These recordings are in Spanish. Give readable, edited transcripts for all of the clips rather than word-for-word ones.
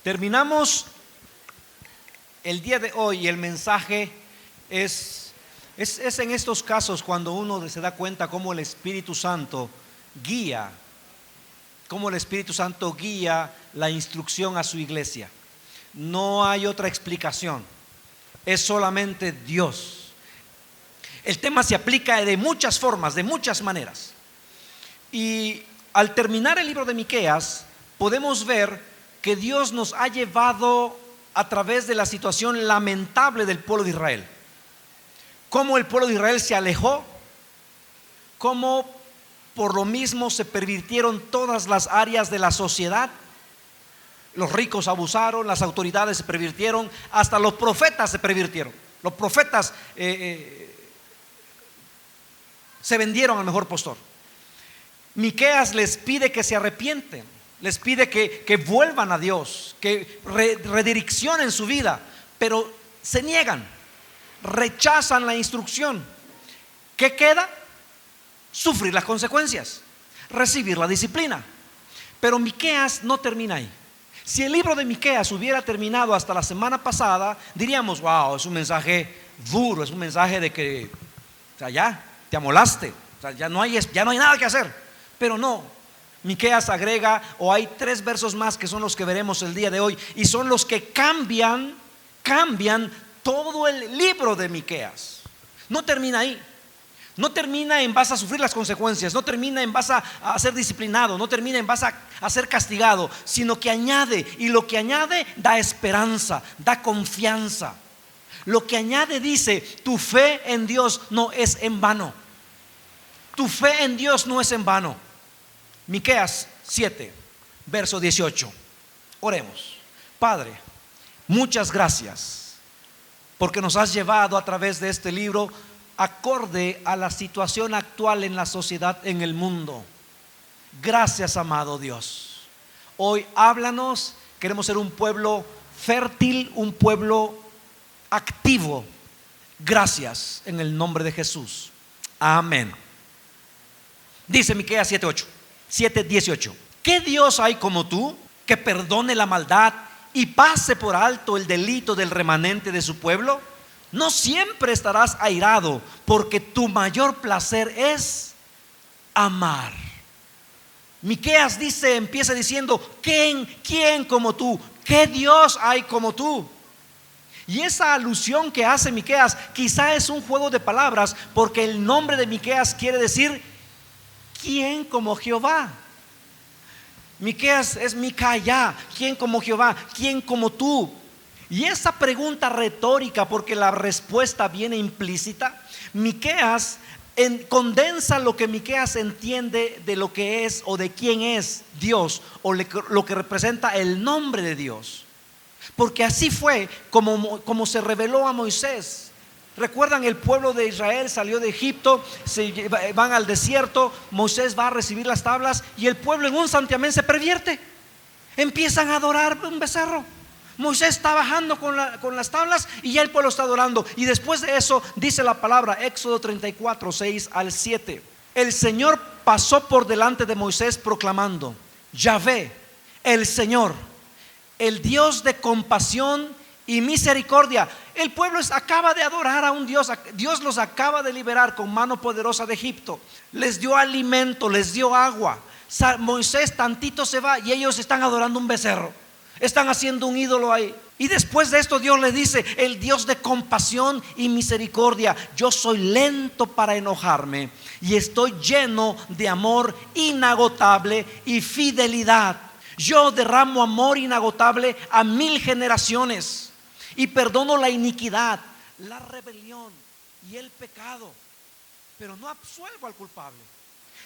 Terminamos el día de hoy y el mensaje es en estos casos cuando uno se da cuenta cómo el Espíritu Santo guía, la instrucción a su iglesia. No hay otra explicación, es solamente Dios. El tema se aplica de muchas formas, de muchas maneras. Y al terminar el libro de Miqueas, podemos ver que Dios nos ha llevado a través de la situación lamentable del pueblo de Israel. Cómo el pueblo de Israel se alejó, cómo por lo mismo se pervirtieron todas las áreas de la sociedad. Los ricos abusaron, las autoridades se pervirtieron, hasta los profetas se pervirtieron. Los profetas se vendieron al mejor postor. Miqueas les pide que se arrepienten, les pide que vuelvan a Dios, que redireccionen su vida, pero se niegan, rechazan la instrucción. ¿Qué queda? Sufrir las consecuencias, recibir la disciplina. Pero Miqueas no termina ahí. Si el libro de Miqueas hubiera terminado hasta la semana pasada, diríamos: wow, es un mensaje duro, es un mensaje de que, o sea, ya te amolaste, o sea, ya no hay nada que hacer. Pero no, Miqueas agrega, o hay 3 versos más que son los que veremos el día de hoy, y son los que cambian todo el libro de Miqueas. No termina ahí. No termina en vas a sufrir las consecuencias, no termina en vas a ser disciplinado, no termina en vas a ser castigado, sino que añade, y lo que añade da esperanza, da confianza. Lo que añade dice: tu fe en Dios no es en vano. Tu fe en Dios no es en vano. Miqueas 7, verso 18. Oremos. Padre, muchas gracias porque nos has llevado a través de este libro acorde a la situación actual en la sociedad, en el mundo. Gracias, amado Dios. Hoy háblanos. Queremos ser un pueblo fértil, un pueblo activo. Gracias en el nombre de Jesús. Amén. Dice Miqueas 7:18. ¿Qué Dios hay como tú, que perdone la maldad y pase por alto el delito del remanente de su pueblo? No siempre estarás airado, porque tu mayor placer es amar. Miqueas empieza diciendo: ¿quién como tú? ¿Qué Dios hay como tú? Y esa alusión que hace Miqueas quizá es un juego de palabras, porque el nombre de Miqueas quiere decir ¿quién como Jehová? Miqueas es Micaía, ¿quién como Jehová? ¿Quién como tú? Y esa pregunta retórica, porque la respuesta viene implícita, Miqueas condensa lo que Miqueas entiende de lo que es o de quién es Dios, o lo que representa el nombre de Dios. Porque así fue como se reveló a Moisés. ¿Recuerdan? El pueblo de Israel salió de Egipto, van al desierto, Moisés va a recibir las tablas y el pueblo en un santiamén se pervierte. Empiezan a adorar un becerro. Moisés está bajando con las tablas y ya el pueblo está adorando. Y después de eso dice la palabra, Éxodo 34, 6 al 7. El Señor pasó por delante de Moisés proclamando: Yahvé, el Señor, el Dios de compasión y misericordia. El pueblo acaba de adorar a un Dios. Dios los acaba de liberar con mano poderosa de Egipto. Les dio alimento, les dio agua. Moisés tantito se va y ellos están adorando un becerro. Están haciendo un ídolo ahí. Y después de esto Dios les dice: el Dios de compasión y misericordia. Yo soy lento para enojarme y estoy lleno de amor inagotable y fidelidad. Yo derramo amor inagotable a 1000 generaciones y perdono la iniquidad, la rebelión y el pecado, pero no absuelvo al culpable,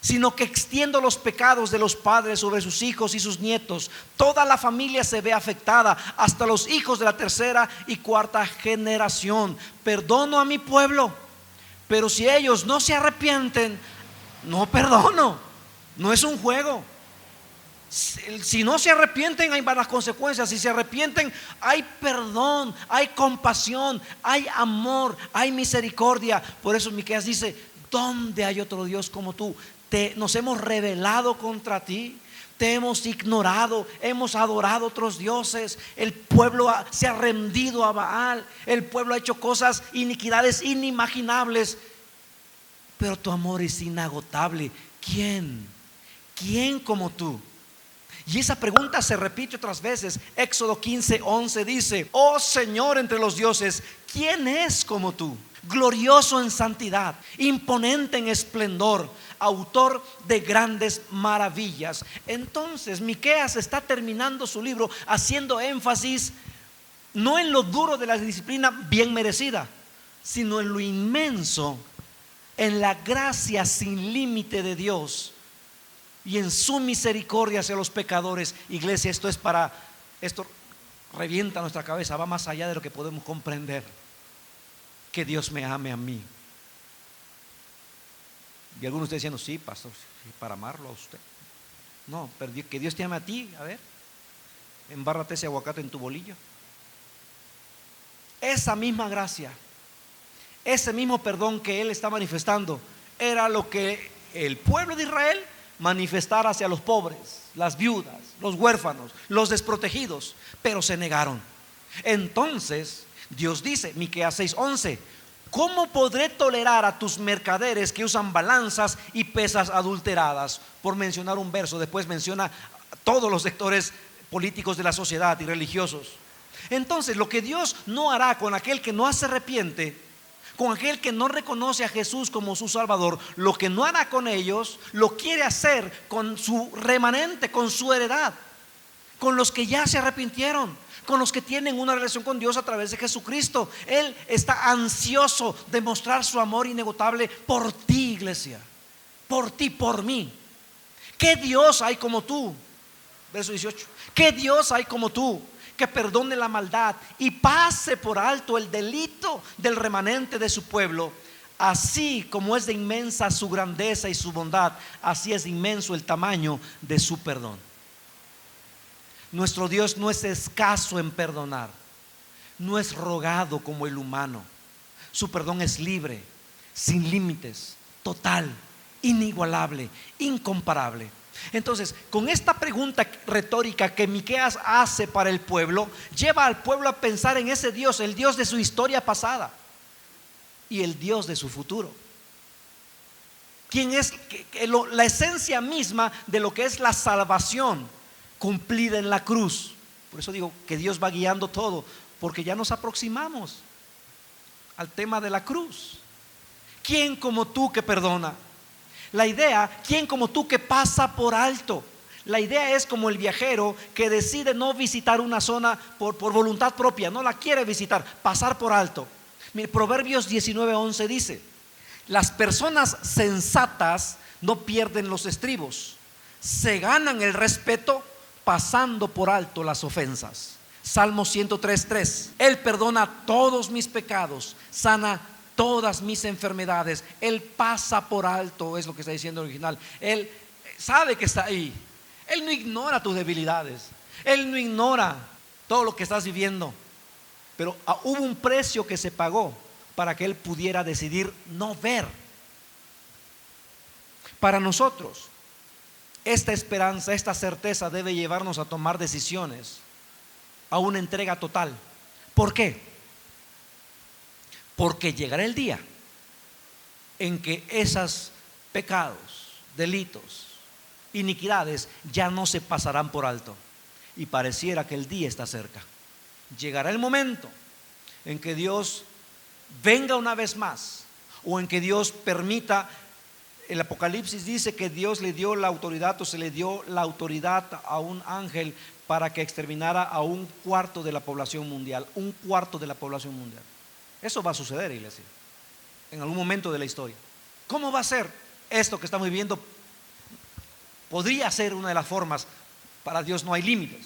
sino que extiendo los pecados de los padres sobre sus hijos y sus nietos. Toda la familia se ve afectada, hasta los hijos de la 3ª y 4ª generación. Perdono a mi pueblo, pero si ellos no se arrepienten, no perdono. No es un juego. Si no se arrepienten, hay varias consecuencias. Si se arrepienten, hay perdón, hay compasión, hay amor, hay misericordia. Por eso Miqueas dice: ¿dónde hay otro Dios como tú? Nos hemos rebelado contra ti, te hemos ignorado, hemos adorado otros dioses, el pueblo se ha rendido a Baal, el pueblo ha hecho cosas, iniquidades inimaginables, pero tu amor es inagotable. ¿Quién como tú? Y esa pregunta se repite otras veces. Éxodo 15:11 dice: oh Señor entre los dioses, ¿quién es como tú? Glorioso en santidad, imponente en esplendor, autor de grandes maravillas. Entonces Miqueas está terminando su libro haciendo énfasis no en lo duro de la disciplina bien merecida, sino en lo inmenso, en la gracia sin límite de Dios y en su misericordia hacia los pecadores. Iglesia, esto revienta nuestra cabeza, va más allá de lo que podemos comprender. Que Dios me ame a mí. Y algunos de ustedes diciendo: sí, pastor, sí, para amarlo a usted. No, pero que Dios te ame a ti. A ver, embárrate ese aguacate en tu bolillo. Esa misma gracia, ese mismo perdón que Él está manifestando, era lo que el pueblo de Israel manifestara hacia los pobres, las viudas, los huérfanos, los desprotegidos, pero se negaron. Entonces Dios dice, Miqueas 6:11: ¿cómo podré tolerar a tus mercaderes que usan balanzas y pesas adulteradas? Por mencionar un verso. Después menciona a todos los sectores políticos de la sociedad y religiosos. Entonces, lo que Dios no hará con aquel que no se arrepiente, con aquel que no reconoce a Jesús como su Salvador, lo que no hará con ellos, lo quiere hacer con su remanente, con su heredad, con los que ya se arrepintieron, con los que tienen una relación con Dios a través de Jesucristo. Él está ansioso de mostrar su amor inagotable por ti, iglesia, por ti, por mí. ¿Qué Dios hay como tú? Verso 18: ¿qué Dios hay como tú, que perdone la maldad y pase por alto el delito del remanente de su pueblo? Así como es de inmensa su grandeza y su bondad, así es inmenso el tamaño de su perdón. Nuestro Dios no es escaso en perdonar, no es rogado como el humano. Su perdón es libre, sin límites, total, inigualable, incomparable. Entonces, con esta pregunta retórica que Miqueas hace para el pueblo, lleva al pueblo a pensar en ese Dios, el Dios de su historia pasada y el Dios de su futuro. Quien es la esencia misma de lo que es la salvación cumplida en la cruz. Por eso digo que Dios va guiando todo, porque ya nos aproximamos al tema de la cruz. ¿Quién como tú que perdona? La idea, ¿quién como tú que pasa por alto? La idea es como el viajero que decide no visitar una zona por voluntad propia, no la quiere visitar, pasar por alto. Mire, Proverbios 19:11 dice: las personas sensatas no pierden los estribos, se ganan el respeto pasando por alto las ofensas. Salmo 103:3: Él perdona todos mis pecados, sana todas mis enfermedades. Él pasa por alto, es lo que está diciendo el original. Él sabe que está ahí. Él no ignora tus debilidades, Él no ignora todo lo que estás viviendo, pero hubo un precio que se pagó para que Él pudiera decidir no ver. Para nosotros, esta esperanza, esta certeza debe llevarnos a tomar decisiones, a una entrega total. ¿Por qué? Porque llegará el día en que esos pecados, delitos, iniquidades ya no se pasarán por alto, y pareciera que el día está cerca. Llegará el momento en que Dios venga una vez más, o en que Dios permita. El Apocalipsis dice que Dios le dio la autoridad, o se le dio la autoridad a un ángel para que exterminara a 1/4 de la población mundial. 1/4 de la población mundial. Eso va a suceder, iglesia, en algún momento de la historia. ¿Cómo va a ser esto que estamos viviendo? Podría ser una de las formas. Para Dios no hay límites,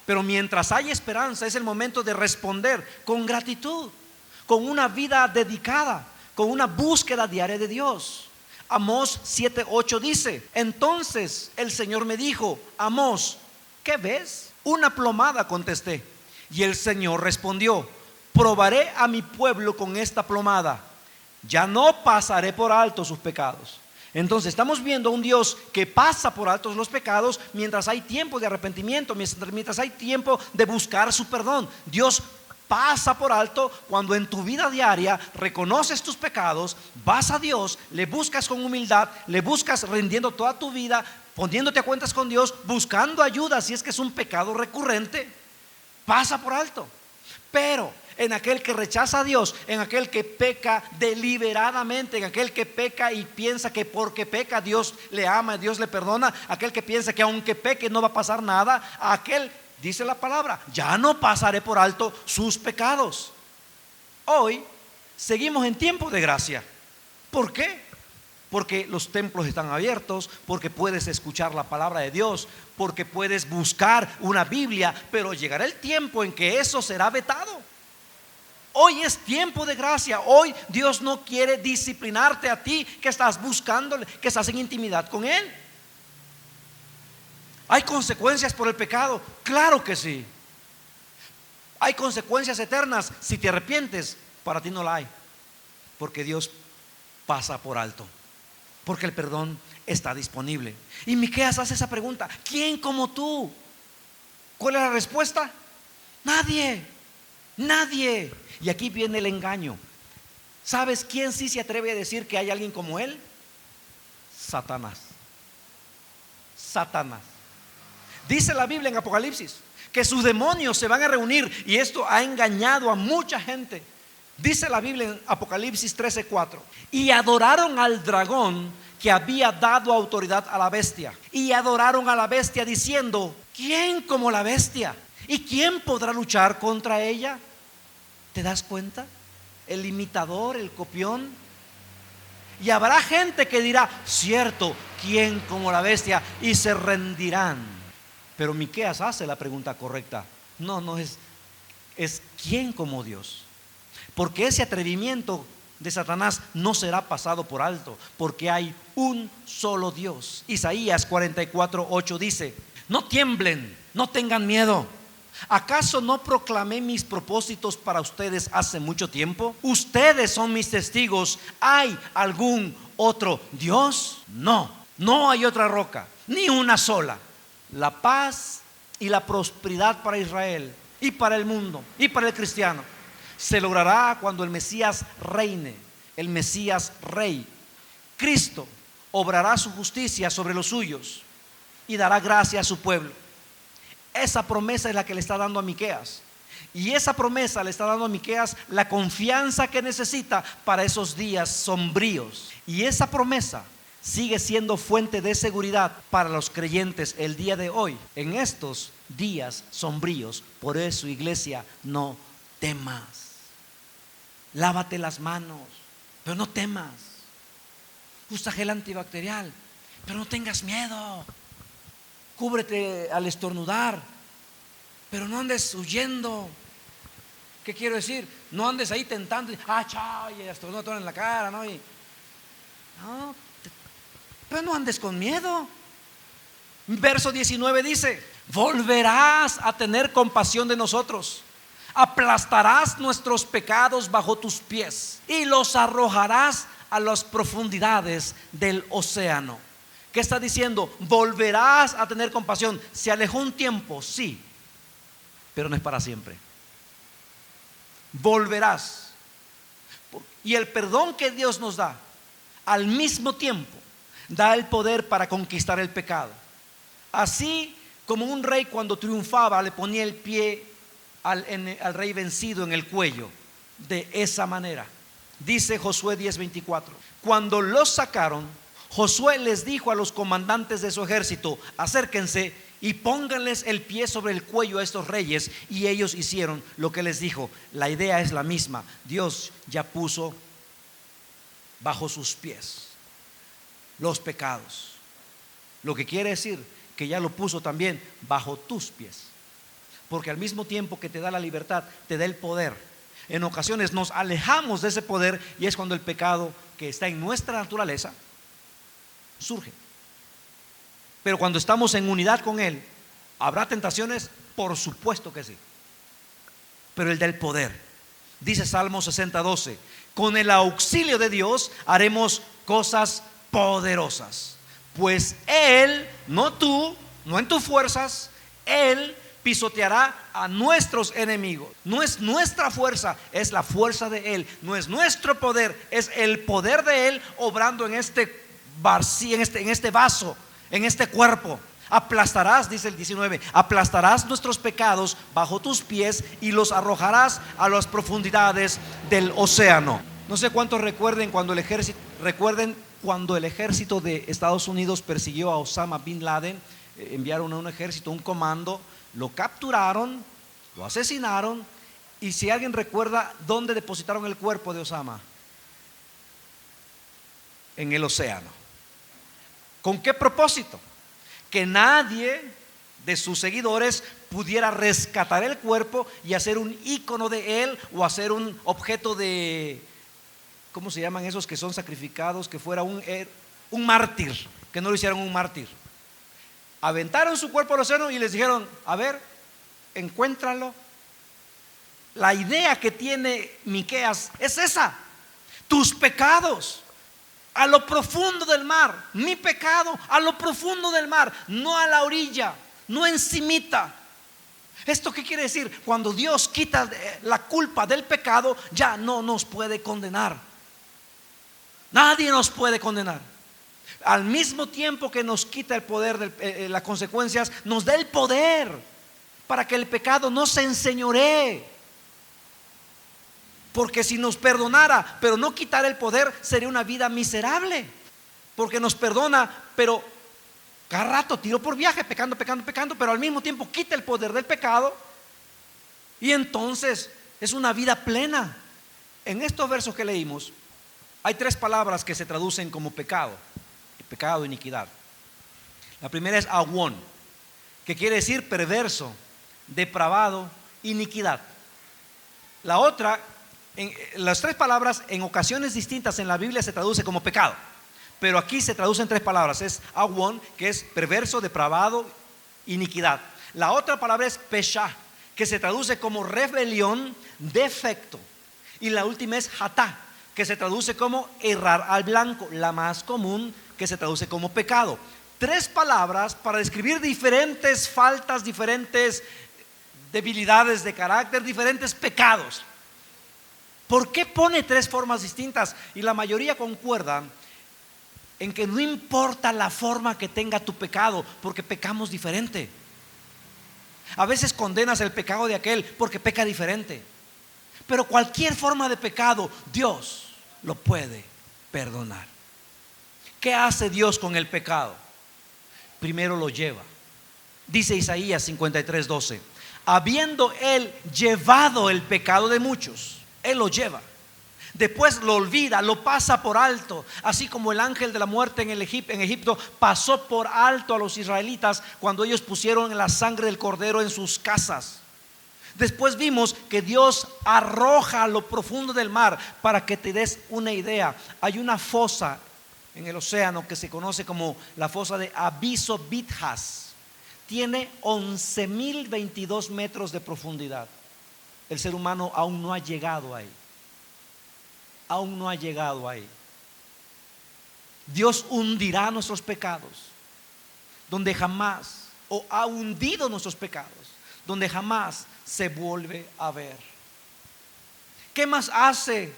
pero mientras hay esperanza, es el momento de responder con gratitud, con una vida dedicada, con una búsqueda diaria de Dios. Amós 7:8 dice: entonces el Señor me dijo: Amós, ¿qué ves? Una plomada, contesté. Y el Señor respondió: probaré a mi pueblo con esta plomada, ya no pasaré por alto sus pecados. Entonces estamos viendo a un Dios que pasa por alto los pecados mientras hay tiempo de arrepentimiento, mientras hay tiempo de buscar su perdón. Dios pasa por alto cuando en tu vida diaria reconoces tus pecados, vas a Dios, le buscas con humildad, le buscas rindiendo toda tu vida, poniéndote a cuentas con Dios, buscando ayuda si es que es un pecado recurrente. Pasa por alto. Pero en aquel que rechaza a Dios, en aquel que peca deliberadamente, en aquel que peca y piensa que porque peca Dios le ama, Dios le perdona, aquel que piensa que aunque peque no va a pasar nada, aquel, dice la palabra, ya no pasaré por alto sus pecados. Hoy seguimos en tiempo de gracia. ¿Por qué? Porque los templos están abiertos, porque puedes escuchar la palabra de Dios, porque puedes buscar una Biblia, pero llegará el tiempo en que eso será vetado. Hoy es tiempo de gracia. Hoy Dios no quiere disciplinarte a ti que estás buscándole, que estás en intimidad con Él. ¿Hay consecuencias por el pecado? Claro que sí. ¿Hay consecuencias eternas? Si te arrepientes, para ti no la hay, porque Dios pasa por alto, porque el perdón está disponible. Y Miqueas hace esa pregunta: ¿quién como tú? ¿Cuál es la respuesta? Nadie. Nadie. Y aquí viene el engaño. ¿Sabes quién sí se atreve a decir que hay alguien como él? Satanás. Satanás. Dice la Biblia en Apocalipsis que sus demonios se van a reunir, y esto ha engañado a mucha gente. Dice la Biblia en Apocalipsis 13:4: y adoraron al dragón que había dado autoridad a la bestia, y adoraron a la bestia diciendo: ¿quién como la bestia? ¿Y quién podrá luchar contra ella? ¿Te das cuenta? El imitador, el copión. Y habrá gente que dirá: cierto, ¿quién como la bestia? Y se rendirán. Pero Miqueas hace la pregunta correcta. No es ¿quién como Dios? Porque ese atrevimiento de Satanás no será pasado por alto, porque hay un solo Dios. Isaías 44:8 dice: no tiemblen, no tengan miedo. ¿Acaso no proclamé mis propósitos para ustedes hace mucho tiempo? Ustedes son mis testigos. ¿Hay algún otro Dios? No, no hay otra roca, ni una sola. La paz y la prosperidad para Israel y para el mundo y para el cristiano se logrará cuando el Mesías reine, el Mesías rey. Cristo obrará su justicia sobre los suyos y dará gracia a su pueblo. Esa promesa es la que le está dando a Miqueas, y esa promesa le está dando a Miqueas la confianza que necesita para esos días sombríos. Y esa promesa sigue siendo fuente de seguridad para los creyentes el día de hoy, en estos días sombríos. Por eso, iglesia, no temas. Lávate las manos, pero no temas. Usa gel antibacterial, pero no tengas miedo. Cúbrete al estornudar, pero no andes huyendo. ¿Qué quiero decir? No andes ahí tentando, chao, y estornuda todo en la cara, ¿no? Pero no andes con miedo. Verso 19 dice: volverás a tener compasión de nosotros, aplastarás nuestros pecados bajo tus pies y los arrojarás a las profundidades del océano. ¿Qué está diciendo? Volverás a tener compasión. Se alejó un tiempo, sí, pero no es para siempre. Volverás. Y el perdón que Dios nos da, al mismo tiempo, da el poder para conquistar el pecado. Así como un rey cuando triunfaba le ponía el pie al rey vencido en el cuello. De esa manera. Dice Josué 10:24: cuando los sacaron, Josué les dijo a los comandantes de su ejército: acérquense y pónganles el pie sobre el cuello a estos reyes. Y ellos hicieron lo que les dijo. La idea es la misma. Dios ya puso bajo sus pies los pecados. Lo que quiere decir que ya lo puso también bajo tus pies, porque al mismo tiempo que te da la libertad, te da el poder. En ocasiones nos alejamos de ese poder, y es cuando el pecado que está en nuestra naturaleza surge. Pero cuando estamos en unidad con Él, ¿habrá tentaciones? Por supuesto que sí, pero Él da el poder. Dice Salmo 60:12: con el auxilio de Dios haremos cosas poderosas. Pues Él, no tú, no en tus fuerzas, Él pisoteará a nuestros enemigos. No es nuestra fuerza, es la fuerza de Él. No es nuestro poder, es el poder de Él obrando en este vaso, en este cuerpo. Aplastarás, dice el 19, aplastarás nuestros pecados bajo tus pies y los arrojarás a las profundidades del océano. No sé cuántos recuerden cuando el ejército de Estados Unidos persiguió a Osama Bin Laden. Enviaron a un ejército, un comando, lo capturaron, lo asesinaron. Y si alguien recuerda dónde depositaron el cuerpo de Osama, en el océano. ¿Con qué propósito? Que nadie de sus seguidores pudiera rescatar el cuerpo y hacer un ícono de él, o hacer un objeto de, ¿cómo se llaman esos que son sacrificados? Que fuera un mártir, que no lo hicieran un mártir. Aventaron su cuerpo al océano y les dijeron: a ver, encuéntralo. La idea que tiene Miqueas es esa: tus pecados a lo profundo del mar, mi pecado a lo profundo del mar, no a la orilla, no encimita. ¿Esto qué quiere decir? Cuando Dios quita la culpa del pecado, ya no nos puede condenar. Nadie nos puede condenar. Al mismo tiempo que nos quita el poder las consecuencias, nos da el poder para que el pecado no se enseñoree. Porque si nos perdonara, pero no quitara el poder, sería una vida miserable. Porque nos perdona, pero cada rato tiro por viaje, pecando, pero al mismo tiempo quita el poder del pecado. Y entonces es una vida plena. En estos versos que leímos, hay tres palabras que se traducen como pecado: pecado, iniquidad. La primera es awon, que quiere decir perverso, depravado, iniquidad. La otra, las tres palabras en ocasiones distintas en la Biblia se traduce como pecado, pero aquí se traduce en tres palabras. Es awon, que es perverso, depravado, iniquidad. La otra palabra es pesha, que se traduce como rebelión, defecto. Y la última es hatá, que se traduce como errar al blanco, la más común, que se traduce como pecado. Tres palabras para describir diferentes faltas, diferentes debilidades de carácter, diferentes pecados. ¿Por qué pone tres formas distintas? Y la mayoría concuerdan en que no importa la forma que tenga tu pecado, porque pecamos diferente. A veces condenas el pecado de aquel porque peca diferente, pero cualquier forma de pecado Dios lo puede perdonar. ¿Qué hace Dios con el pecado? Primero lo lleva. Dice Isaías 53:12: habiendo Él llevado el pecado de muchos, Él lo lleva. Después lo olvida, lo pasa por alto. Así como el ángel de la muerte en Egipto pasó por alto a los israelitas cuando ellos pusieron la sangre del cordero en sus casas. Después vimos que Dios arroja a lo profundo del mar. Para que te des una idea, hay una fosa en el océano que se conoce como la fosa de Abiso Bithas. Tiene 11.022 metros de profundidad. El ser humano aún no ha llegado ahí. Aún no ha llegado ahí. Dios hundirá nuestros pecados donde jamás, o ha hundido nuestros pecados donde jamás se vuelve a ver. ¿Qué más hace?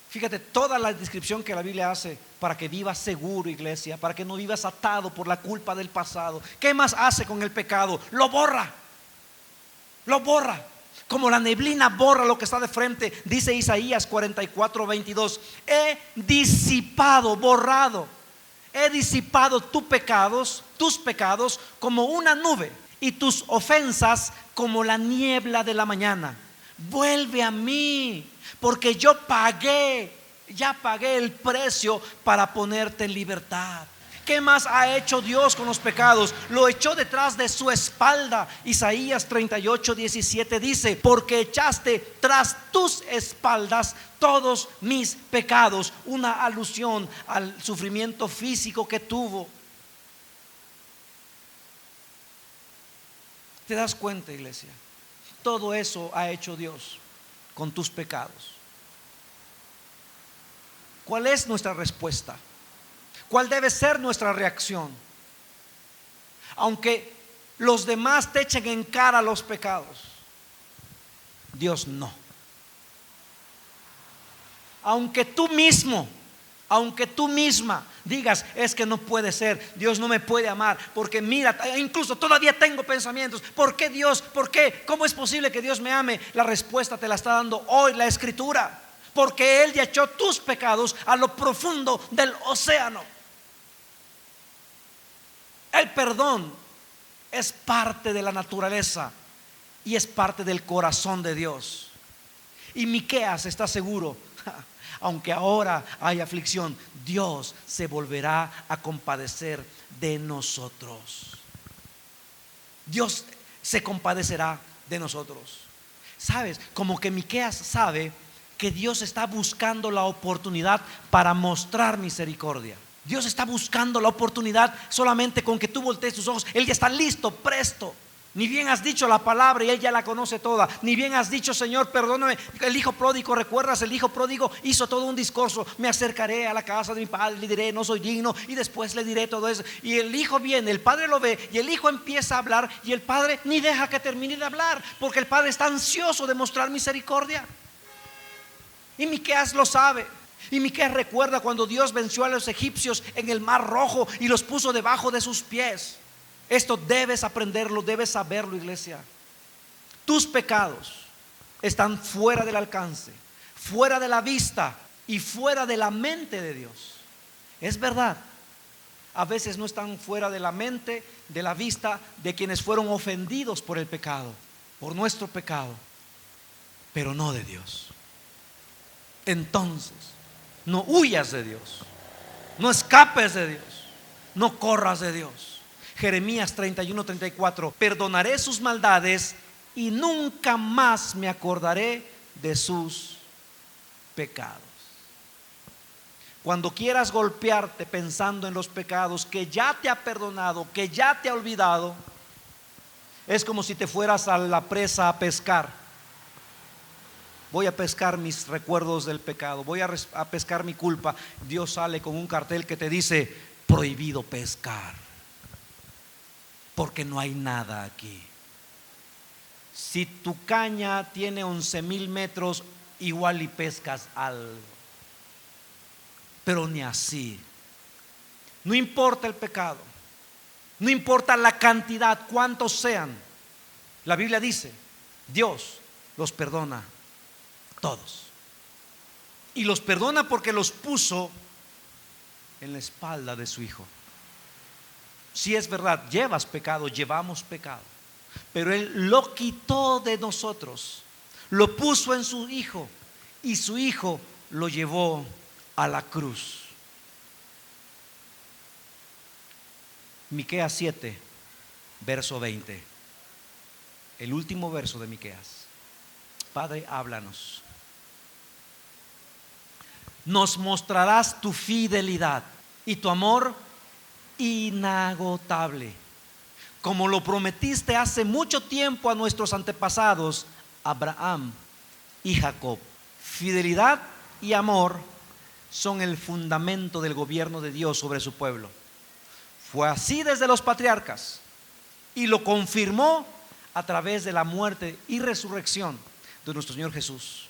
Fíjate toda la descripción que la Biblia hace para que vivas seguro, iglesia, para que no vivas atado por la culpa del pasado. ¿Qué más hace con el pecado? Lo borra. Lo borra. Como la neblina borra lo que está de frente. Dice Isaías 44:22: he disipado, borrado, he disipado tus pecados como una nube, y tus ofensas como la niebla de la mañana. Vuelve a mí, porque yo ya pagué el precio para ponerte en libertad. ¿Qué más ha hecho Dios con los pecados? Lo echó detrás de su espalda. Isaías 38:17 dice: porque echaste tras tus espaldas todos mis pecados. Una alusión al sufrimiento físico que tuvo. ¿Te das cuenta, iglesia? Todo eso ha hecho Dios con tus pecados. ¿Cuál es nuestra respuesta? ¿Cuál debe ser nuestra reacción? Aunque los demás te echen en cara los pecados, Dios no. Aunque tú mismo, aunque tú misma digas, es que no puede ser, Dios no me puede amar, porque mira, incluso todavía tengo pensamientos, ¿por qué Dios? ¿Por qué? ¿Cómo es posible que Dios me ame? La respuesta te la está dando hoy la Escritura, porque Él ya echó tus pecados a lo profundo del océano. El perdón es parte de la naturaleza y es parte del corazón de Dios. Y Miqueas está seguro, aunque ahora hay aflicción, Dios se volverá a compadecer de nosotros. Dios se compadecerá de nosotros. ¿Sabes? Como que Miqueas sabe que Dios está buscando la oportunidad para mostrar misericordia. Dios está buscando la oportunidad solamente con que tú voltees tus ojos. Él ya está listo, presto. Ni bien has dicho la palabra y Él ya la conoce toda. Ni bien has dicho, Señor, perdóname. El hijo pródigo, ¿recuerdas? El hijo pródigo hizo todo un discurso. Me acercaré a la casa de mi padre, le diré, no soy digno. Y después le diré todo eso. Y el hijo viene, el padre lo ve y el hijo empieza a hablar. Y el padre ni deja que termine de hablar, porque el padre está ansioso de mostrar misericordia. Y Miqueas lo sabe. Y Miqueas recuerda cuando Dios venció a los egipcios en el mar rojo y los puso debajo de sus pies. Esto debes aprenderlo, debes saberlo, iglesia. Tus pecados están fuera del alcance, fuera de la vista y fuera de la mente de Dios. Es verdad, a veces no están fuera de la mente, de la vista de quienes fueron ofendidos por el pecado, por nuestro pecado, pero no de Dios. Entonces, no huyas de Dios, no escapes de Dios, no corras de Dios. Jeremías 31:34, perdonaré sus maldades y nunca más me acordaré de sus pecados. Cuando quieras golpearte pensando en los pecados que ya te ha perdonado, que ya te ha olvidado, es como si te fueras a la presa a pescar. Voy a pescar mis recuerdos del pecado, voy a pescar mi culpa. Dios sale con un cartel que te dice, prohibido pescar, porque no hay nada aquí. Si tu caña tiene 11,000 metros, igual y pescas algo, pero ni así. No importa el pecado, no importa la cantidad, cuántos sean. La Biblia dice, Dios los perdona todos. Y los perdona porque los puso en la espalda de su Hijo. Si es verdad, llevas pecado, llevamos pecado, pero Él lo quitó de nosotros, lo puso en su Hijo y su Hijo lo llevó a la cruz. Miqueas 7, verso 20, el último verso de Miqueas. Padre, háblanos. Nos mostrarás tu fidelidad y tu amor inagotable, como lo prometiste hace mucho tiempo a nuestros antepasados, Abraham y Jacob. Fidelidad y amor son el fundamento del gobierno de Dios sobre su pueblo. Fue así desde los patriarcas y lo confirmó a través de la muerte y resurrección de nuestro Señor Jesús.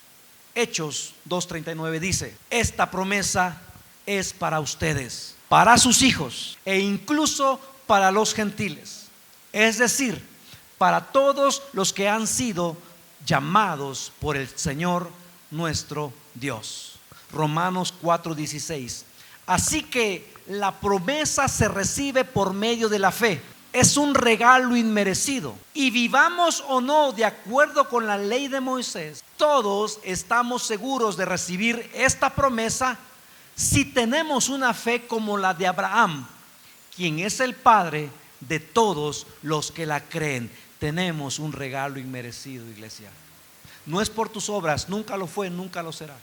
Hechos 2:39 dice, esta promesa es para ustedes, para sus hijos e incluso para los gentiles, es decir, para todos los que han sido llamados por el Señor nuestro Dios. Romanos 4:16. Así que la promesa se recibe por medio de la fe. Es un regalo inmerecido. Y vivamos o no de acuerdo con la ley de Moisés, todos estamos seguros de recibir esta promesa si tenemos una fe como la de Abraham, quien es el padre de todos los que la creen. Tenemos un regalo inmerecido, iglesia. No es por tus obras, nunca lo fue, nunca lo será,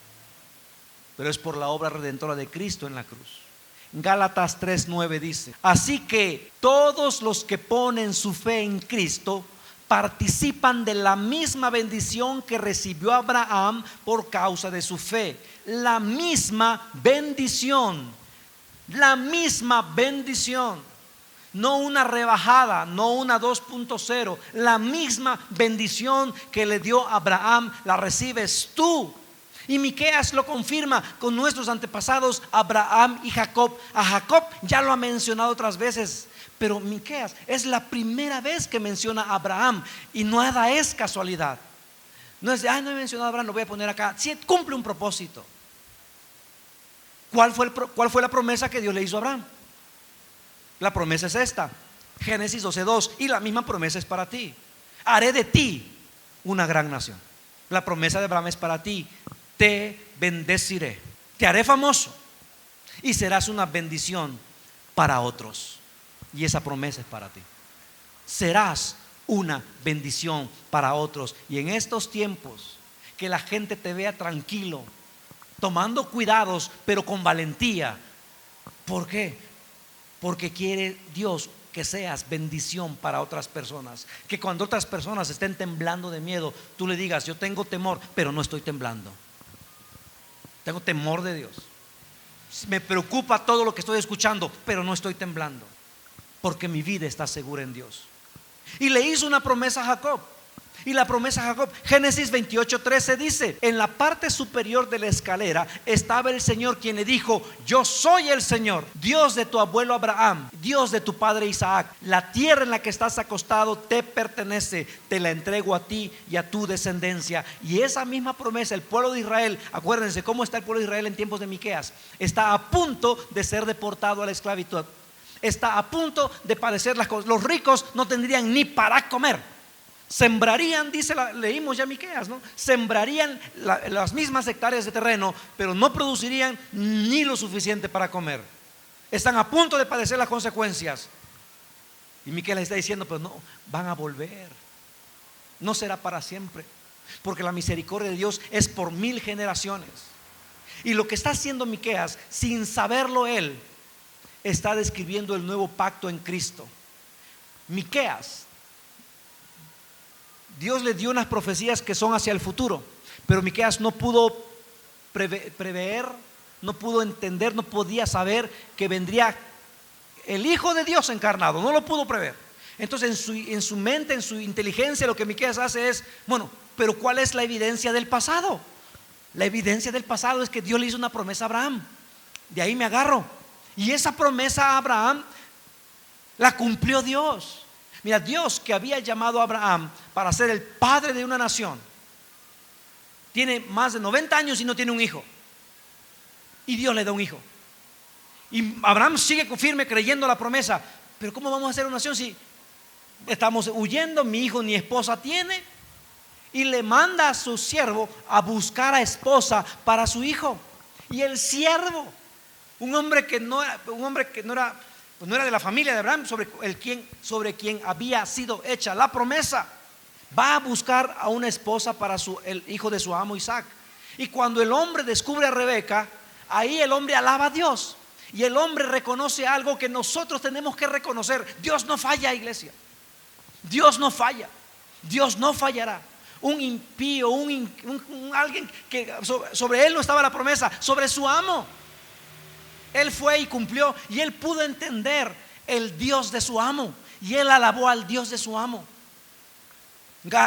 pero es por la obra redentora de Cristo en la cruz. Gálatas 3:9 dice, así que todos los que ponen su fe en Cristo participan de la misma bendición que recibió Abraham por causa de su fe. La misma bendición. La misma bendición, no una rebajada, no una 2.0, la misma bendición que le dio Abraham la recibes tú. Y Miqueas lo confirma con nuestros antepasados Abraham y Jacob. A Jacob ya lo ha mencionado otras veces, pero Miqueas es la primera vez que menciona a Abraham, y nada es casualidad. No es de, no he mencionado a Abraham, lo voy a poner acá. Sí, cumple un propósito. ¿Cuál fue la promesa que Dios le hizo a Abraham? La promesa es esta, Génesis 12:2, y la misma promesa es para ti: haré de ti una gran nación. La promesa de Abraham es para ti: te bendeciré, te haré famoso y serás una bendición para otros. Y esa promesa es para ti: serás una bendición para otros. Y en estos tiempos, que la gente te vea tranquilo, tomando cuidados, pero con valentía. ¿Por qué? Porque quiere Dios que seas bendición para otras personas. Que cuando otras personas estén temblando de miedo, tú le digas: yo tengo temor, pero no estoy temblando. Tengo temor de Dios. Me preocupa todo lo que estoy escuchando, pero no estoy temblando, porque mi vida está segura en Dios. Y le hizo una promesa a Jacob. Y la promesa a Jacob, Génesis 28:13 dice: en la parte superior de la escalera estaba el Señor, quien le dijo: yo soy el Señor, Dios de tu abuelo Abraham, Dios de tu padre Isaac. La tierra en la que estás acostado te pertenece, te la entrego a ti y a tu descendencia. Y esa misma promesa, el pueblo de Israel, acuérdense cómo está el pueblo de Israel en tiempos de Miqueas, está a punto de ser deportado a la esclavitud. Está a punto de padecer las cosas. Los ricos no tendrían ni para comer. Sembrarían, leímos ya Miqueas, ¿no? Sembrarían las mismas hectáreas de terreno, pero no producirían ni lo suficiente para comer. Están a punto de padecer las consecuencias. Y Miqueas les está diciendo: pero no, van a volver. No será para siempre, porque la misericordia de Dios es por 1000 generaciones. Y lo que está haciendo Miqueas, sin saberlo él, está describiendo el nuevo pacto en Cristo. Miqueas, Dios le dio unas profecías que son hacia el futuro, pero Miqueas no pudo prever, no pudo entender, no podía saber que vendría el Hijo de Dios encarnado. No lo pudo prever. Entonces en su mente, en su inteligencia, lo que Miqueas hace es: bueno, pero ¿cuál es la evidencia del pasado? La evidencia del pasado es que Dios le hizo una promesa a Abraham. De ahí me agarro. Y esa promesa a Abraham la cumplió Dios. Mira, Dios, que había llamado a Abraham para ser el padre de una nación, tiene más de 90 años y no tiene un hijo. Y Dios le da un hijo. Y Abraham sigue firme creyendo la promesa. Pero ¿cómo vamos a hacer una nación si estamos huyendo? Mi hijo ni esposa tiene. Y le manda a su siervo a buscar a esposa para su hijo. Y el siervo, un hombre que no era de la familia de Abraham, sobre quien había sido hecha la promesa, va a buscar a una esposa para el hijo de su amo Isaac. Y cuando el hombre descubre a Rebeca, ahí el hombre alaba a Dios. Y el hombre reconoce algo que nosotros tenemos que reconocer: Dios no falla, iglesia. Dios no falla. Dios no fallará. Un impío, alguien que sobre él no estaba la promesa, sobre su amo. Él fue y cumplió, y él pudo entender el Dios de su amo, y él alabó al Dios de su amo.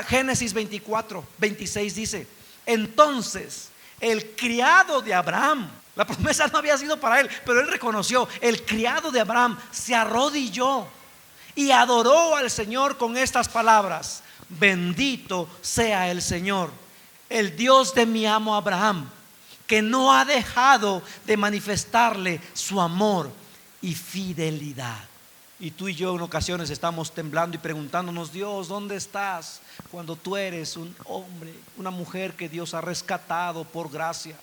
Génesis 24:26 dice: entonces el criado de Abraham, la promesa no había sido para él, pero él reconoció, el criado de Abraham se arrodilló y adoró al Señor con estas palabras: bendito sea el Señor, el Dios de mi amo Abraham, que no ha dejado de manifestarle su amor y fidelidad. Y tú y yo en ocasiones estamos temblando y preguntándonos: Dios, ¿dónde estás? Cuando tú eres un hombre, una mujer que Dios ha rescatado por gracia.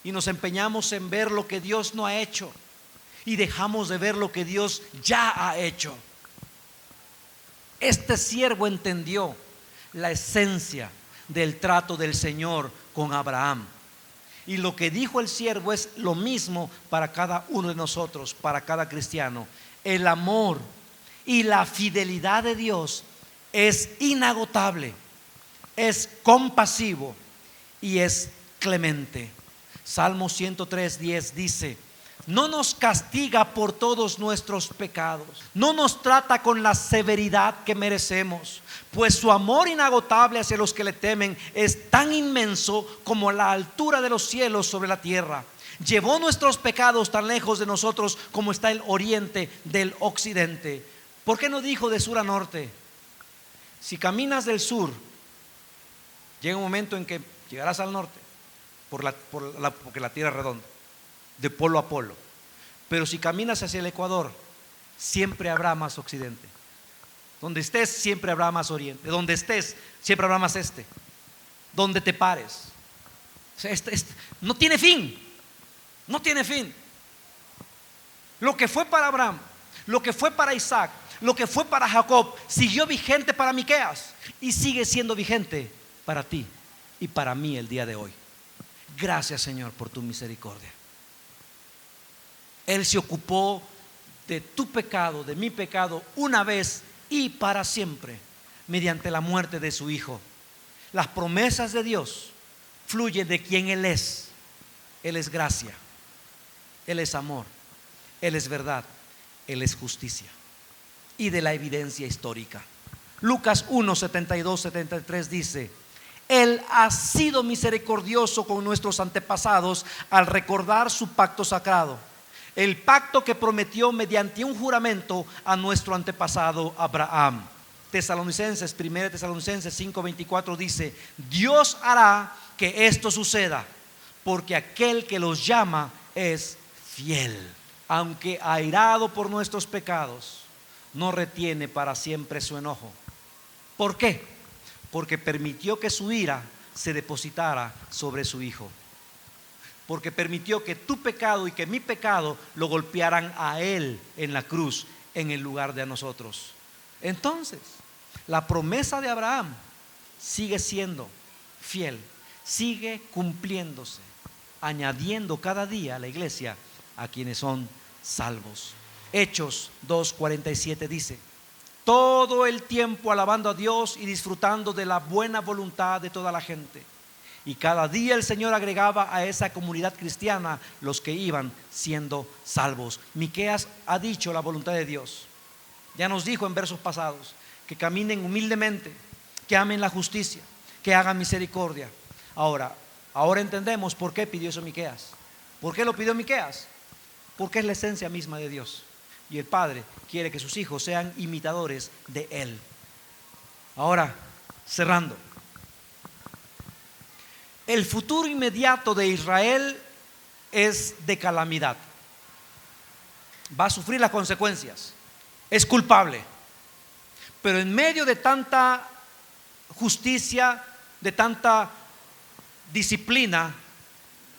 Y nos empeñamos en ver lo que Dios no ha hecho y dejamos de ver lo que Dios ya ha hecho. Este siervo entendió la esencia del trato del Señor con Abraham. Y lo que dijo el siervo es lo mismo para cada uno de nosotros, para cada cristiano. El amor y la fidelidad de Dios es inagotable, es compasivo y es clemente. Salmo 103:10 dice: no nos castiga por todos nuestros pecados, no nos trata con la severidad que merecemos, pues su amor inagotable hacia los que le temen es tan inmenso como la altura de los cielos sobre la tierra. Llevó nuestros pecados tan lejos de nosotros como está el oriente del occidente. ¿Por qué no dijo de sur a norte? Si caminas del sur, llega un momento en que llegarás al norte, porque la tierra es redonda, de polo a polo. Pero si caminas hacia el Ecuador, siempre habrá más occidente. Donde estés, siempre habrá más oriente. Donde estés, siempre habrá más este. Donde te pares. O sea, no tiene fin. No tiene fin. Lo que fue para Abraham, lo que fue para Isaac, lo que fue para Jacob, siguió vigente para Miqueas y sigue siendo vigente para ti y para mí el día de hoy. Gracias, Señor, por tu misericordia. Él se ocupó de tu pecado, de mi pecado, una vez y para siempre, mediante la muerte de su Hijo. Las promesas de Dios fluyen de quien Él es. Él es gracia, Él es amor, Él es verdad, Él es justicia. Y de la evidencia histórica. Lucas 1, 72, 73 dice: Él ha sido misericordioso con nuestros antepasados al recordar su pacto sagrado, el pacto que prometió mediante un juramento a nuestro antepasado Abraham. 1 Tesalonicenses 5:24 dice: Dios hará que esto suceda, porque aquel que los llama es fiel. Aunque airado por nuestros pecados, no retiene para siempre su enojo. ¿Por qué? Porque permitió que su ira se depositara sobre su Hijo. Porque permitió que tu pecado y que mi pecado lo golpearan a Él en la cruz, en el lugar de nosotros. Entonces, la promesa de Abraham sigue siendo fiel, sigue cumpliéndose, añadiendo cada día a la iglesia a quienes son salvos. Hechos 2:47 dice: todo el tiempo alabando a Dios y disfrutando de la buena voluntad de toda la gente. Y cada día el Señor agregaba a esa comunidad cristiana los que iban siendo salvos. Miqueas ha dicho la voluntad de Dios. Ya nos dijo en versos pasados que caminen humildemente, que amen la justicia, que hagan misericordia. Ahora entendemos por qué pidió eso Miqueas. ¿Por qué lo pidió Miqueas? Porque es la esencia misma de Dios. Y el Padre quiere que sus hijos sean imitadores de Él. Ahora, cerrando. El futuro inmediato de Israel es de calamidad. Va a sufrir las consecuencias. Es culpable. Pero en medio de tanta justicia, de tanta disciplina,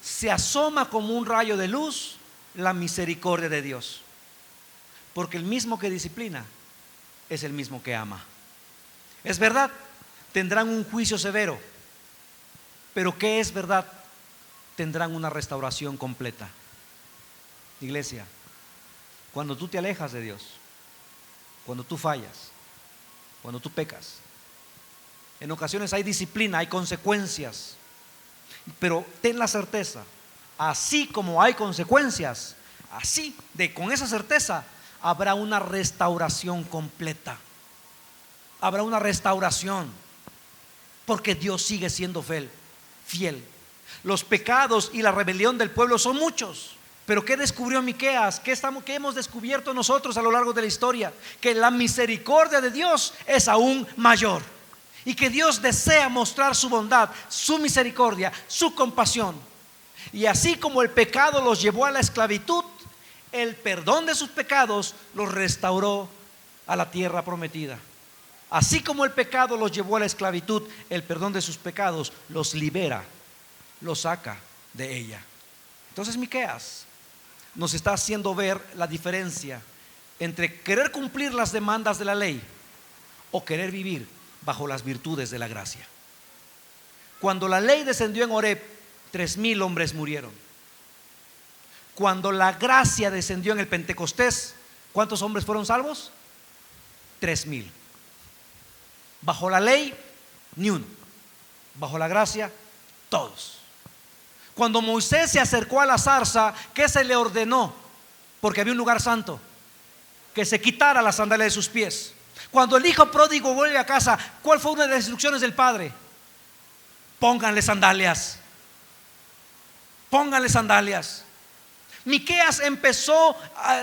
se asoma como un rayo de luz la misericordia de Dios. Porque el mismo que disciplina es el mismo que ama. Es verdad, tendrán un juicio severo, pero ¿qué es verdad? Tendrán una restauración completa. Iglesia, cuando tú te alejas de Dios, cuando tú fallas, cuando tú pecas, en ocasiones hay disciplina, hay consecuencias, pero ten la certeza, así como hay consecuencias, con esa certeza habrá una restauración completa. Habrá una restauración, porque Dios sigue siendo fiel. Los pecados y la rebelión del pueblo son muchos, pero ¿qué descubrió Miqueas? ¿Qué hemos descubierto nosotros a lo largo de la historia? Que la misericordia de Dios es aún mayor, y que Dios desea mostrar su bondad, su misericordia, su compasión. Y así como el pecado los llevó a la esclavitud, el perdón de sus pecados los restauró a la tierra prometida. Así como el pecado los llevó a la esclavitud, el perdón de sus pecados los libera, los saca de ella. Entonces Miqueas nos está haciendo ver la diferencia entre querer cumplir las demandas de la ley o querer vivir bajo las virtudes de la gracia. Cuando la ley descendió en Horeb, 3,000 hombres murieron. Cuando la gracia descendió en el Pentecostés, ¿cuántos hombres fueron salvos? 3,000. Bajo la ley, ni uno. Bajo la gracia, todos. Cuando Moisés se acercó a la zarza, ¿qué se le ordenó? Porque había un lugar santo, que se quitara las sandalias de sus pies. Cuando el hijo pródigo vuelve a casa, ¿cuál fue una de las instrucciones del padre? Pónganle sandalias. Pónganle sandalias. Miqueas empezó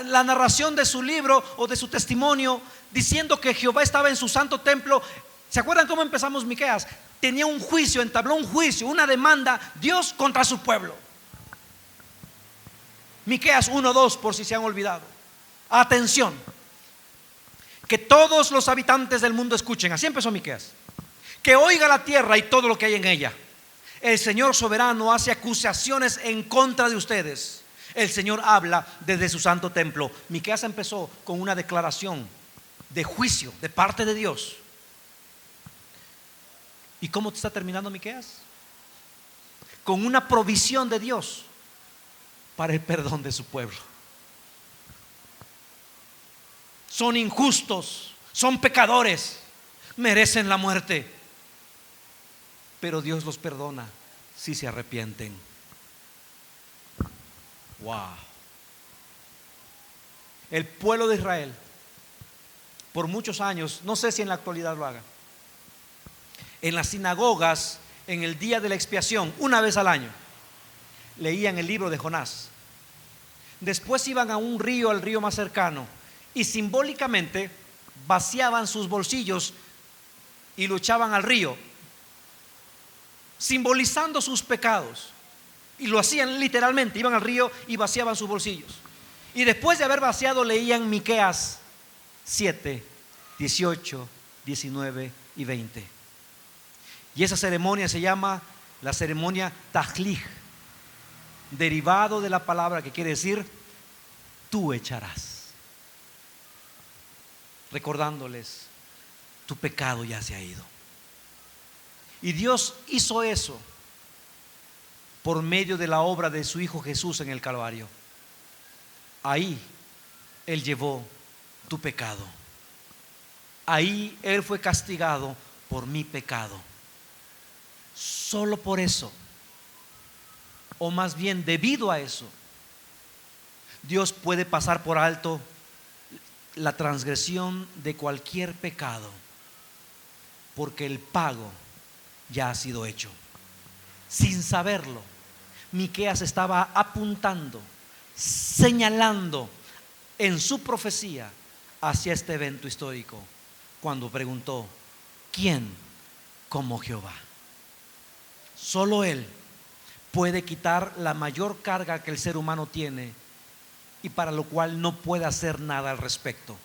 la narración de su libro o de su testimonio diciendo que Jehová estaba en su santo templo. ¿Se acuerdan cómo empezamos Miqueas? Tenía un juicio, entabló un juicio, una demanda, Dios contra su pueblo. Miqueas 1:2, por si se han olvidado. Atención, que todos los habitantes del mundo escuchen. Así empezó Miqueas. Que oiga la tierra y todo lo que hay en ella. El Señor soberano hace acusaciones en contra de ustedes. El Señor habla desde su santo templo. Miqueas empezó con una declaración de juicio de parte de Dios. ¿Y cómo está terminando Miqueas? Con una provisión de Dios para el perdón de su pueblo. Son injustos, son pecadores, merecen la muerte, pero Dios los perdona si se arrepienten. Wow. El pueblo de Israel por muchos años, no sé si en la actualidad lo haga, en las sinagogas, en el día de la expiación, una vez al año, leían el libro de Jonás. Después iban a un río, al río más cercano, y simbólicamente vaciaban sus bolsillos y lo echaban al río, simbolizando sus pecados. Y lo hacían literalmente, iban al río y vaciaban sus bolsillos. Y después de haber vaciado leían Miqueas 7, 18, 19 y 20. Y esa ceremonia se llama la ceremonia Tajlij, derivado de la palabra que quiere decir tú echarás, recordándoles tu pecado ya se ha ido. Y Dios hizo eso por medio de la obra de su Hijo Jesús en el Calvario. Ahí Él llevó tu pecado. Ahí Él fue castigado por mi pecado. Solo por eso, o más bien debido a eso, Dios puede pasar por alto la transgresión de cualquier pecado, porque el pago ya ha sido hecho. Sin saberlo, Miqueas estaba apuntando, señalando en su profecía hacia este evento histórico, cuando preguntó: ¿quién como Jehová? Solo Él puede quitar la mayor carga que el ser humano tiene y para lo cual no puede hacer nada al respecto: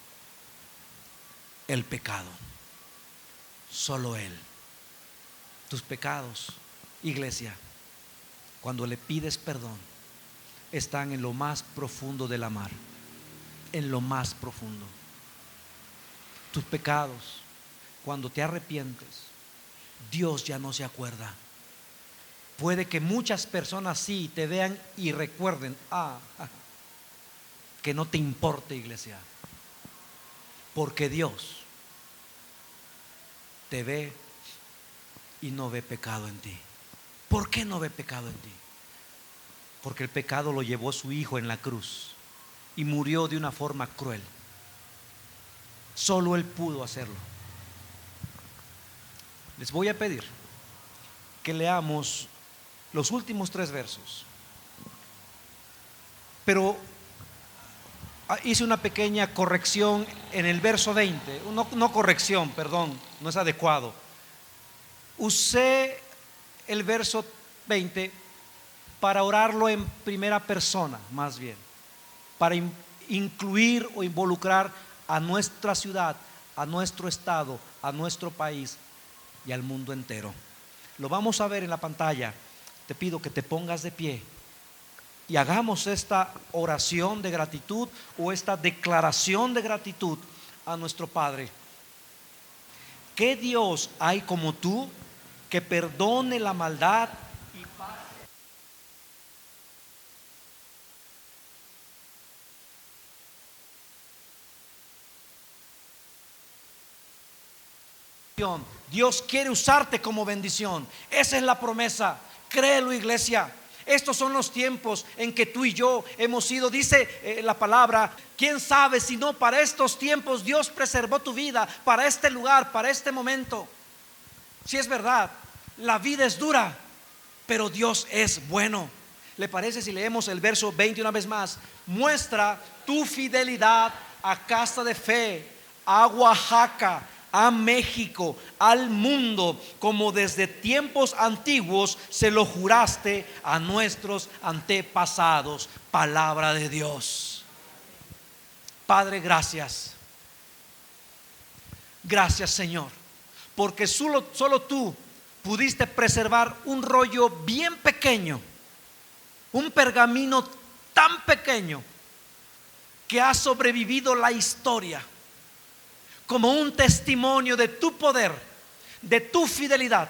el pecado. Solo Él. Tus pecados, iglesia, cuando le pides perdón, están en lo más profundo de la mar, en lo más profundo. Tus pecados, cuando te arrepientes, Dios ya no se acuerda. Puede que muchas personas sí te vean y recuerden, que no te importe, iglesia, porque Dios te ve y no ve pecado en ti. ¿Por qué no ve pecado en ti? Porque el pecado lo llevó su Hijo en la cruz y murió de una forma cruel. Solo Él pudo hacerlo. Les voy a pedir que leamos los últimos 3 versos, pero hice una pequeña corrección en el verso 20. No corrección, perdón, no es adecuado. Usé el verso 20 para orarlo en primera persona, más bien, para incluir o involucrar a nuestra ciudad, a nuestro estado, a nuestro país y al mundo entero. Lo vamos a ver en la pantalla. Te pido que te pongas de pie y hagamos esta oración de gratitud o esta declaración de gratitud a nuestro Padre. ¿Qué Dios hay como tú que perdone la maldad y paz? Dios quiere usarte como bendición. Esa es la promesa. Créelo, iglesia. Estos son los tiempos en que tú y yo hemos sido, dice la palabra, quién sabe si no para estos tiempos Dios preservó tu vida, para este lugar, para este momento. Si es verdad, la vida es dura, pero Dios es bueno. ¿Le parece si leemos el verso 20 una vez más? Muestra tu fidelidad a Casa de Fe, a Oaxaca, a México, al mundo, como desde tiempos antiguos se lo juraste a nuestros antepasados. Palabra de Dios. Padre, gracias. Gracias, Señor, porque solo tú pudiste preservar un rollo bien pequeño, un pergamino tan pequeño que ha sobrevivido la historia como un testimonio de tu poder, de tu fidelidad,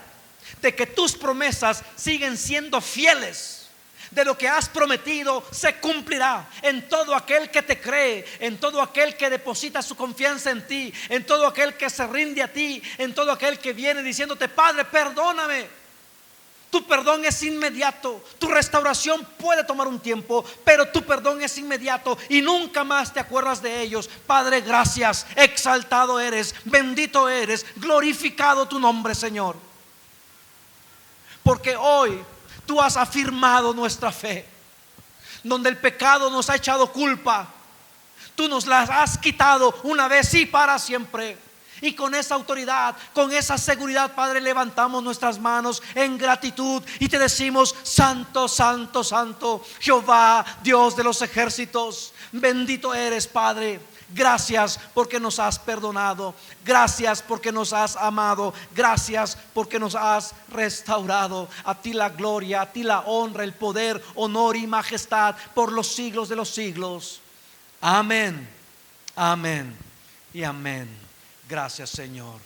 de que tus promesas siguen siendo fieles, de lo que has prometido se cumplirá en todo aquel que te cree, en todo aquel que deposita su confianza en ti, en todo aquel que se rinde a ti, en todo aquel que viene diciéndote: Padre, perdóname. Tu perdón es inmediato. Tu restauración puede tomar un tiempo, pero tu perdón es inmediato y nunca más te acuerdas de ellos. Padre, gracias. Exaltado eres, bendito eres, glorificado tu nombre, Señor, porque hoy tú has afirmado nuestra fe. Donde el pecado nos ha echado culpa, tú nos las has quitado una vez y para siempre. Y con esa autoridad, con esa seguridad, Padre, levantamos nuestras manos en gratitud y te decimos: Santo, santo, santo, Jehová, Dios de los ejércitos. Bendito eres, Padre. Gracias porque nos has perdonado. Gracias porque nos has amado. Gracias porque nos has restaurado. A ti la gloria, a ti la honra, el poder, honor y majestad por los siglos de los siglos. Amén, amén y amén. Gracias, Señor.